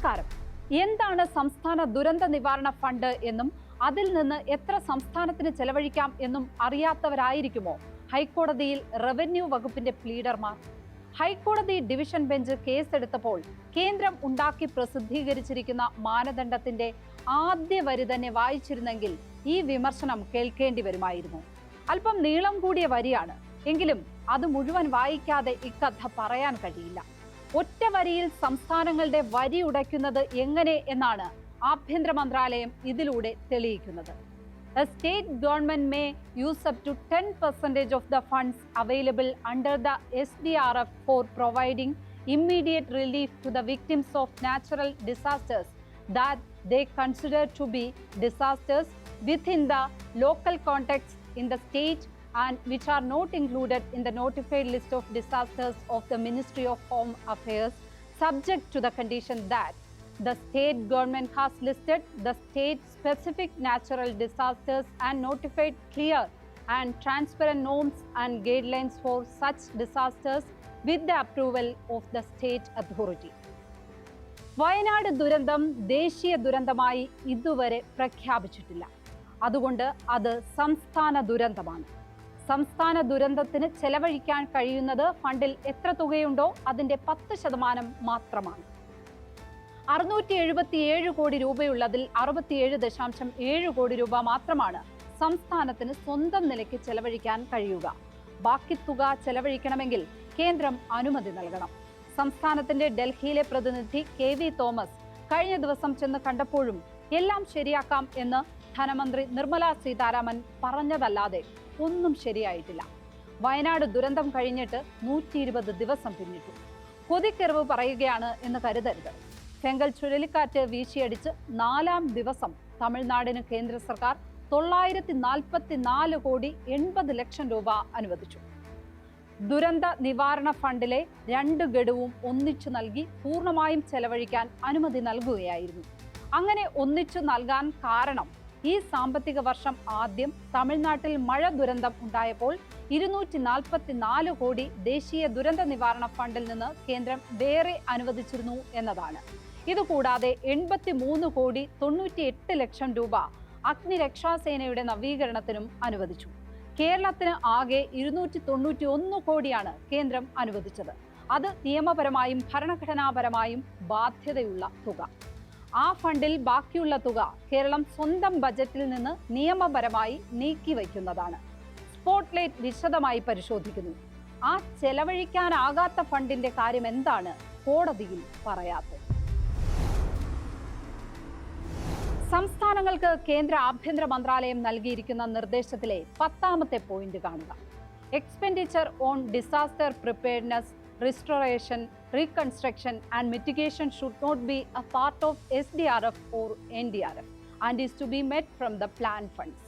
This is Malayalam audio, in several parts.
നമസ്കാരം. എന്താണ് സംസ്ഥാന ദുരന്ത നിവാരണ ഫണ്ട് എന്നും അതിൽ നിന്ന് എത്ര സംസ്ഥാനത്തിന് ചെലവഴിക്കാം എന്നും അറിയാത്തവരായിരിക്കുമോ ഹൈക്കോടതിയിൽ റവന്യൂ വകുപ്പിന്റെ പ്ലീഡർമാർ? ഹൈക്കോടതി ഡിവിഷൻ ബെഞ്ച് കേസെടുത്തപ്പോൾ കേന്ദ്രം ഉണ്ടാക്കി പ്രസിദ്ധീകരിച്ചിരിക്കുന്ന മാനദണ്ഡത്തിന്റെ ആദ്യ വരി തന്നെ വായിച്ചിരുന്നെങ്കിൽ ഈ വിമർശനം കേൾക്കേണ്ടി വരുമായിരുന്നു. അല്പം നീളം കൂടിയ വരിയാണ്, എങ്കിലും അത് മുഴുവൻ വായിക്കാതെ ഇക്കഥ പറയാൻ കഴിയില്ല. ഒറ്റ വരിയിൽ സംസ്ഥാനങ്ങളുടെ വരി ഉടയ്ക്കുന്നത് എങ്ങനെ എന്നാണ് ആഭ്യന്തര മന്ത്രാലയം ഇതിലൂടെ തെളിയിക്കുന്നത്. A state government may use up to 10% of the funds available under the SDRF for providing immediate relief to the victims of natural disasters that they consider to be disasters within the local context in the state and which are not included in the notified list of disasters of the Ministry of Home Affairs, subject to the condition that the state government has listed the state-specific natural disasters and notified clear and transparent norms and guidelines for such disasters with the approval of the state authority. Wayanad ദുരന്തം ദേശീയ ദുരന്തമായി ഇതുവരെ പ്രഖ്യാപിച്ചിട്ടില്ല. അതുകൊണ്ട് അത് സംസ്ഥാന ദുരന്തമാണ്. സംസ്ഥാന ദുരന്തത്തിന് ചെലവഴിക്കാൻ കഴിയുന്നത് ഫണ്ടിൽ എത്ര തുകയുണ്ടോ അതിന്റെ 10% മാത്രമാണ്. 677 കോടി രൂപയുള്ളതിൽ 67.7 കോടി രൂപ മാത്രമാണ് സംസ്ഥാനത്തിന് സ്വന്തം നിലയ്ക്ക് ചെലവഴിക്കാൻ കഴിയുക. ബാക്കി തുക ചെലവഴിക്കണമെങ്കിൽ കേന്ദ്രം അനുമതി നൽകണം. സംസ്ഥാനത്തിന്റെ ഡൽഹിയിലെ പ്രതിനിധി KV തോമസ് കഴിഞ്ഞ ദിവസം ചെന്ന് കണ്ടപ്പോഴും എല്ലാം ശരിയാക്കാം എന്ന് ധനമന്ത്രി നിർമ്മല സീതാരാമൻ പറഞ്ഞതല്ലാതെ ഒന്നും ശരിയായിട്ടില്ല. വയനാട് ദുരന്തം കഴിഞ്ഞിട്ട് 120 ദിവസം പിന്നിട്ടു. കൊതിക്കെറിവ് പറയുകയാണ് എന്ന് കരുതരുത്. ഫെങ്കൽ ചുഴലിക്കാറ്റ് വീശിയടിച്ച് 4-ാം ദിവസം തമിഴ്നാടിന് കേന്ദ്ര സർക്കാർ 944 കോടി 80 ലക്ഷം രൂപ അനുവദിച്ചു. ദുരന്ത നിവാരണ ഫണ്ടിലെ 2 ഗഡുവും ഒന്നിച്ചു നൽകി പൂർണ്ണമായും ചെലവഴിക്കാൻ അനുമതി നൽകുകയായിരുന്നു. അങ്ങനെ ഒന്നിച്ചു നൽകാൻ കാരണം ഈ സാമ്പത്തിക വർഷം ആദ്യം തമിഴ്നാട്ടിൽ മഴ ദുരന്തം ഉണ്ടായപ്പോൾ 244 കോടി ദേശീയ ദുരന്ത നിവാരണ ഫണ്ടിൽ നിന്ന് കേന്ദ്രം വേറെ അനുവദിച്ചിരുന്നു എന്നതാണ്. ഇതുകൂടാതെ 83 കോടി 98 ലക്ഷം രൂപ അഗ്നിരക്ഷാസേനയുടെ നവീകരണത്തിനും അനുവദിച്ചു. കേരളത്തിന് ആകെ 291 കോടിയാണ് കേന്ദ്രം അനുവദിച്ചത്. അത് നിയമപരമായും ഭരണഘടനാപരമായും ബാധ്യതയുള്ള തുക. ആ ഫണ്ടിൽ ബാക്കിയുള്ള തുക കേരളം സ്വന്തം ബജറ്റിൽ നിന്ന് നിയമപരമായി നീക്കിവയ്ക്കുന്നതാണ്. സ്പോട്ട്ലൈറ്റ് വിശദമായി പരിശോധിക്കുന്നു. ആ ചെലവഴിക്കാനാകാത്ത ഫണ്ടിന്റെ കാര്യം എന്താണ് കോടതിയിൽ പറയാത്തത്? സംസ്ഥാനങ്ങൾക്ക് കേന്ദ്ര ആഭ്യന്തര മന്ത്രാലയം നൽകിയിരിക്കുന്ന നിർദ്ദേശത്തിലെ 10ാമത്തെ പോയിന്റ് കാണുക. Expenditure on disaster preparedness, restoration, reconstruction and mitigation should not be a part of SDRF or NDRF and is to be met from the plan funds.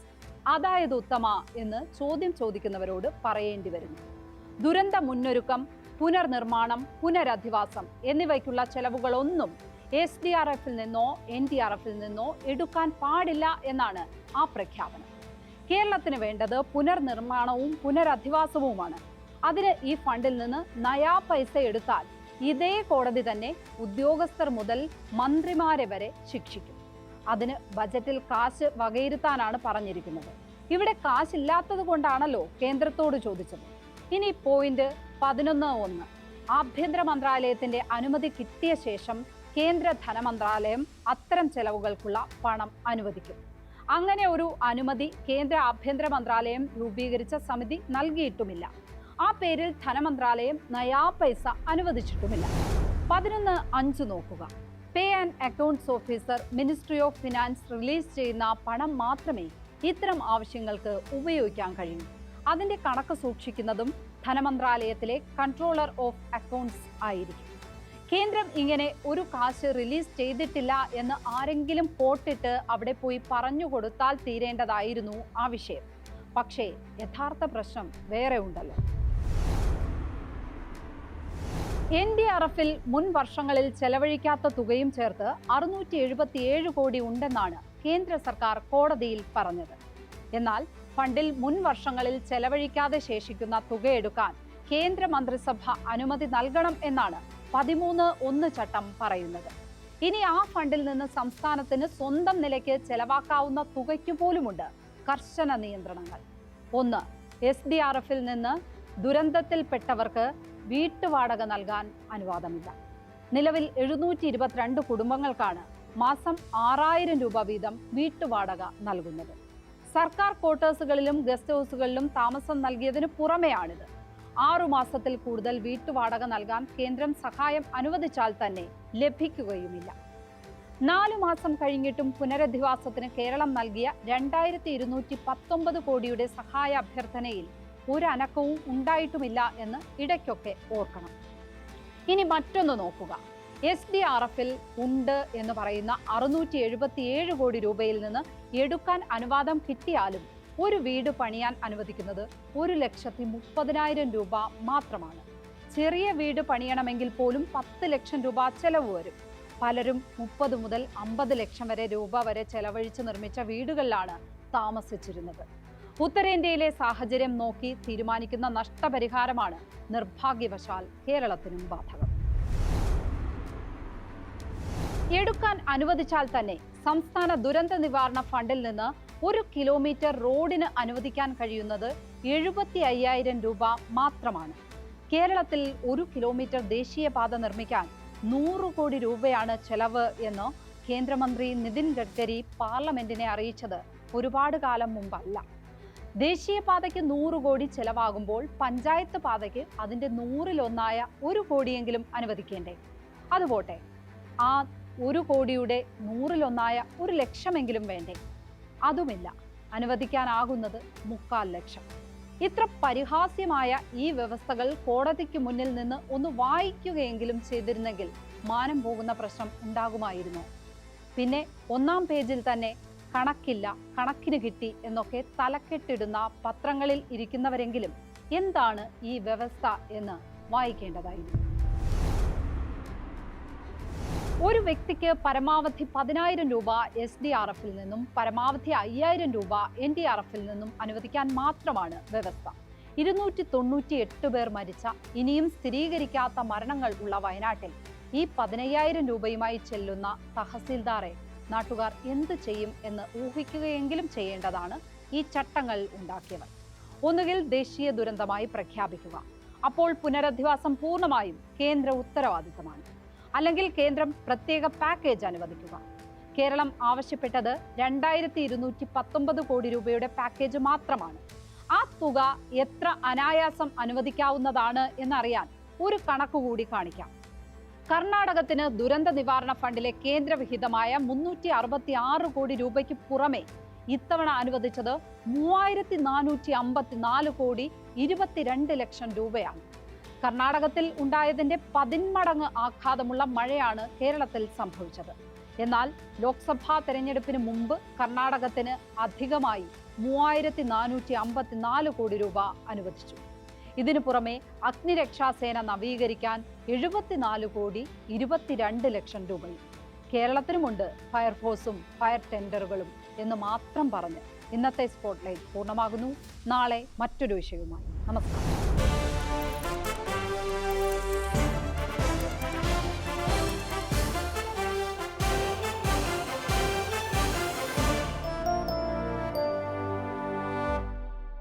അതായത് ഉത്തമ എന്ന് ചോദ്യം ചോദിക്കുന്നവരോട് പറയേണ്ടി വരുന്നു. ദുരന്ത മുന്നൊരുക്കം, പുനർനിർമ്മാണം, പുനരധിവാസം എന്നിവയ്ക്കുള്ള ചെലവുകളൊന്നും SDRFൽ നിന്നോ NDRFൽ നിന്നോ എടുക്കാൻ പാടില്ല എന്നാണ് ആ പ്രഖ്യാപനം. കേരളത്തിന് വേണ്ടത് പുനർനിർമ്മാണവും പുനരധിവാസവുമാണ്. അതിന് ഈ ഫണ്ടിൽ നിന്ന് നയാ പൈസ എടുത്താൽ ഇതേ കോടതി തന്നെ ഉദ്യോഗസ്ഥർ മുതൽ മന്ത്രിമാരെ വരെ ശിക്ഷിക്കും. അതിന് ബജറ്റിൽ കാശ് വകയിരുത്താനാണ് പറഞ്ഞിരിക്കുന്നത്. ഇവിടെ കാശില്ലാത്തത് കൊണ്ടാണല്ലോ കേന്ദ്രത്തോട് ചോദിച്ചത്. ഇനി പോയിന്റ് 11.1. ആഭ്യന്തര മന്ത്രാലയത്തിന്റെ അനുമതി കിട്ടിയ ശേഷം കേന്ദ്ര ധനമന്ത്രാലയം അത്തരം ചെലവുകൾക്കുള്ള പണം അനുവദിക്കും. അങ്ങനെ ഒരു അനുമതി കേന്ദ്ര ആഭ്യന്തര മന്ത്രാലയം രൂപീകരിച്ച സമിതി നൽകിയിട്ടുമില്ല. ആ പേരിൽ ധനമന്ത്രാലയം നയാ പൈസ അനുവദിച്ചിട്ടുമില്ല. 11.5 നോക്കുക. Pay and accounts officer ministry of finance release ചെയ്യുന്ന പണം മാത്രമേ ഇത്തരം ആവശ്യങ്ങൾക്ക് ഉപയോഗിക്കാൻ കഴിയൂ. അതിന്റെ കണക്ക് സൂക്ഷിക്കുന്നതും ധനമന്ത്രാലയത്തിലെ കൺട്രോളർ ഓഫ് അക്കൗണ്ട്സ് ആയിരിക്കും. കേന്ദ്രം ഇങ്ങനെ ഒരു കാശ് റിലീസ് ചെയ്തിട്ടില്ല എന്ന് ആരെങ്കിലും പോട്ടിട്ട് അവിടെ പോയി പറഞ്ഞു കൊടുത്താൽ തീരേണ്ടതായിരുന്നു ആ വിഷയം. പക്ഷേ യഥാർത്ഥ പ്രശ്നം വേറെ ഉണ്ടല്ലോ. NDRFൽ മുൻ വർഷങ്ങളിൽ ചെലവഴിക്കാത്ത തുകയും ചേർത്ത് 677 കോടി ഉണ്ടെന്നാണ് കേന്ദ്ര സർക്കാർ കോടതിയിൽ പറഞ്ഞത്. എന്നാൽ ഫണ്ടിൽ മുൻ വർഷങ്ങളിൽ ചെലവഴിക്കാതെ ശേഷിക്കുന്ന തുകയെടുക്കാൻ കേന്ദ്ര മന്ത്രിസഭ അനുമതി നൽകണം എന്നാണ് 13.1 ചട്ടം പറയുന്നത്. ഇനി ആ ഫണ്ടിൽ നിന്ന് സംസ്ഥാനത്തിന് സ്വന്തം നിലയ്ക്ക് ചെലവാക്കാവുന്ന തുകയ്ക്കു പോലുമുണ്ട് കർശന നിയന്ത്രണങ്ങൾ. 1. SDRF-ൽ നിന്ന് ദുരന്തത്തിൽപ്പെട്ടവർക്ക് വീട്ടുവാടക നൽകാൻ അനുവാദമില്ല. നിലവിൽ 722 കുടുംബങ്ങൾക്കാണ് മാസം 6000 രൂപ വീതം വീട്ടുവാടക നൽകുന്നത്. സർക്കാർ ക്വാർട്ടേഴ്സുകളിലും ഗസ്റ്റ് ഹൗസുകളിലും താമസം നൽകിയതിനു പുറമെയാണിത്. 6 മാസത്തിൽ കൂടുതൽ വീട്ടുവാടക നൽകാൻ കേന്ദ്രം സഹായം അനുവദിച്ചാൽ തന്നെ ലഭിക്കുകയുമില്ല. 4 മാസം കഴിഞ്ഞിട്ടും പുനരധിവാസത്തിന് കേരളം നൽകിയ 2219 കോടിയുടെ സഹായ അഭ്യർത്ഥനയിൽ ഒരു അനക്കവും ഉണ്ടായിട്ടുമില്ല എന്ന് ഇടയ്ക്കൊക്കെ ഓർക്കണം. ഇനി മറ്റൊന്ന് നോക്കുക. SDRF-ൽ ഉണ്ട് എന്ന് പറയുന്ന 677 കോടി രൂപയിൽ നിന്ന് എടുക്കാൻ അനുവാദം കിട്ടിയാലും ഒരു വീട് പണിയാൻ അനുവദിക്കുന്നത് 1,30,000 രൂപ മാത്രമാണ്. ചെറിയ വീട് പണിയണമെങ്കിൽ പോലും 10 ലക്ഷം രൂപ ചെലവ് വരും. പലരും 30 മുതൽ 50 ലക്ഷം രൂപ വരെ ചെലവഴിച്ച് നിർമ്മിച്ച വീടുകളിലാണ് താമസിച്ചിരുന്നത്. ഉത്തരേന്ത്യയിലെ സാഹചര്യം നോക്കി തീരുമാനിക്കുന്ന നഷ്ടപരിഹാരമാണ് നിർഭാഗ്യവശാൽ കേരളത്തിനും ബാധകം. എടുക്കാൻ അനുവദിച്ചാൽ തന്നെ സംസ്ഥാന ദുരന്ത നിവാരണ ഫണ്ടിൽ നിന്ന് 1 കിലോമീറ്റർ റോഡിന് അനുവദിക്കാൻ കഴിയുന്നത് 75,000 രൂപ മാത്രമാണ്. കേരളത്തിൽ 1 കിലോമീറ്റർ ദേശീയപാത നിർമ്മിക്കാൻ 100 കോടി രൂപയാണ് ചെലവ് എന്ന് കേന്ദ്രമന്ത്രി നിതിൻ ഗഡ്കരി പാർലമെന്റിനെ അറിയിച്ചത് ഒരുപാട് കാലം മുമ്പല്ല. ദേശീയപാതയ്ക്ക് 100 കോടി ചെലവാകുമ്പോൾ പഞ്ചായത്ത് പാതയ്ക്ക് അതിൻ്റെ 100-1 1 കോടിയെങ്കിലും അനുവദിക്കേണ്ടേ? അതുപോട്ടെ, ആ 1 കോടിയുടെ 100-1 1 ലക്ഷമെങ്കിലും വേണ്ടേ? അതുമില്ല. അനുവദിക്കാനാകുന്നത് 3/4 ലക്ഷം. ഇത്ര പരിഹാസ്യമായ ഈ വ്യവസ്ഥകൾ കോടതിക്ക് മുന്നിൽ നിന്ന് ഒന്ന് വായിക്കുകയെങ്കിലും ചെയ്തിരുന്നെങ്കിൽ മാനം പോകുന്ന പ്രശ്നം ഉണ്ടാകുമായിരുന്നോ? പിന്നെ 1-ാം പേജിൽ തന്നെ കണക്കില്ല, കണക്കിന് കിട്ടി എന്നൊക്കെ തലക്കെട്ടിടുന്ന പത്രങ്ങളിൽ ഇരിക്കുന്നവരെങ്കിലും എന്താണ് ഈ വ്യവസ്ഥ എന്ന് വായിക്കേണ്ടതായിരുന്നു. ഒരു വ്യക്തിക്ക് പരമാവധി 10,000 രൂപ SDRF-ൽ നിന്നും പരമാവധി 5,000 രൂപ NDRF-ൽ നിന്നും അനുവദിക്കാൻ മാത്രമാണ് വ്യവസ്ഥ. 298 പേർ മരിച്ച, ഇനിയും സ്ഥിരീകരിക്കാത്ത മരണങ്ങൾ ഉള്ള വയനാട്ടിൽ ഈ 15,000 രൂപയുമായി ചെല്ലുന്ന തഹസീൽദാറെ നാട്ടുകാർ എന്ത് ചെയ്യും എന്ന് ഊഹിക്കുകയെങ്കിലും ചെയ്യേണ്ടതാണ് ഈ ചട്ടങ്ങൾ ഉണ്ടാക്കിയവർ. ഒന്നുകിൽ ദേശീയ ദുരന്തമായി പ്രഖ്യാപിക്കുക. അപ്പോൾ പുനരധിവാസം പൂർണ്ണമായും കേന്ദ്ര ഉത്തരവാദിത്തമാണ്. അല്ലെങ്കിൽ കേന്ദ്രം പ്രത്യേക പാക്കേജ് അനുവദിക്കുക. കേരളം ആവശ്യപ്പെട്ടത് 2219 കോടി രൂപയുടെ പാക്കേജ് മാത്രമാണ്. ആ തുക എത്ര അനായാസം അനുവദിക്കാവുന്നതാണ് എന്നറിയാൻ ഒരു കണക്കുകൂടി കാണിക്കാം. കർണാടകത്തിന് ദുരന്ത നിവാരണ ഫണ്ടിലെ കേന്ദ്രവിഹിതമായ 366 കോടി രൂപയ്ക്ക് പുറമെ ഇത്തവണ അനുവദിച്ചത് 3,454 കോടി 22 ലക്ഷം രൂപയാണ്. കർണാടകത്തിൽ ഉണ്ടായതിന്റെ 10 മടങ്ങ് ആഘാതമുള്ള മഴയാണ് കേരളത്തിൽ സംഭവിച്ചത്. എന്നാൽ ലോക്സഭാ തെരഞ്ഞെടുപ്പിന് മുമ്പ് കർണാടകത്തിന് അധികമായി 3,454 കോടി രൂപ അനുവദിച്ചു. ഇതിനു പുറമെ അഗ്നിരക്ഷാസേന നവീകരിക്കാൻ 74 കോടി 22 ലക്ഷം രൂപയും. കേരളത്തിനുമുണ്ട് ഫയർഫോഴ്സും ഫയർ ടെൻഡറുകളും എന്ന് മാത്രം പറഞ്ഞ് ഇന്നത്തെ സ്പോട്ട്ലൈറ്റ് പൂർണ്ണമാകുന്നു. നാളെ മറ്റൊരു വിഷയവുമായി. നമസ്കാരം.